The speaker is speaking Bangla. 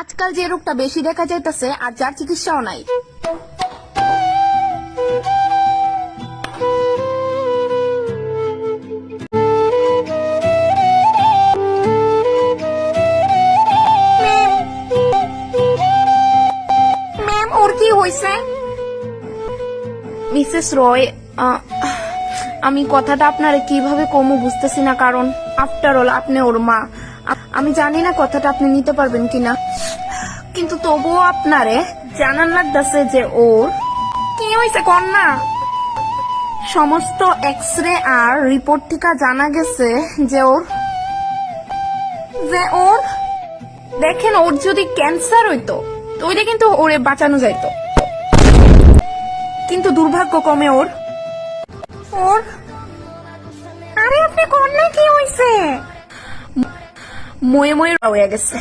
আজকাল যে রোগটা বেশি দেখা যাইতেছে আর যার চিকিৎসাও নাই। ম্যাম, ওর কি হয়েছে? মিসেস রয়, আমি কথাটা আপনারে কিভাবে কমু বুঝতেছি না, কারণ আফটার অল আপনি ওর মা। আমি জানি না কথাটা আপনি নিতে পারবেন কিনা, কিন্তু তবুও আপনারে জানান লাগতেছে যে ওর কি হয়েছে কন্যা। সমস্ত এক্সরে আর রিপোর্ট থেকে জানা গেছে যে ওর দেখেন, ওর যদি ক্যান্সার হইতো তো ওইটা কিন্তু ওরে বাঁচানো যাইতো, কিন্তু দুর্ভাগ্য কমে ওর। আরে আপনি কন্যা কি হয়েছে? ময়ে ময়ে হয়ে গেছে।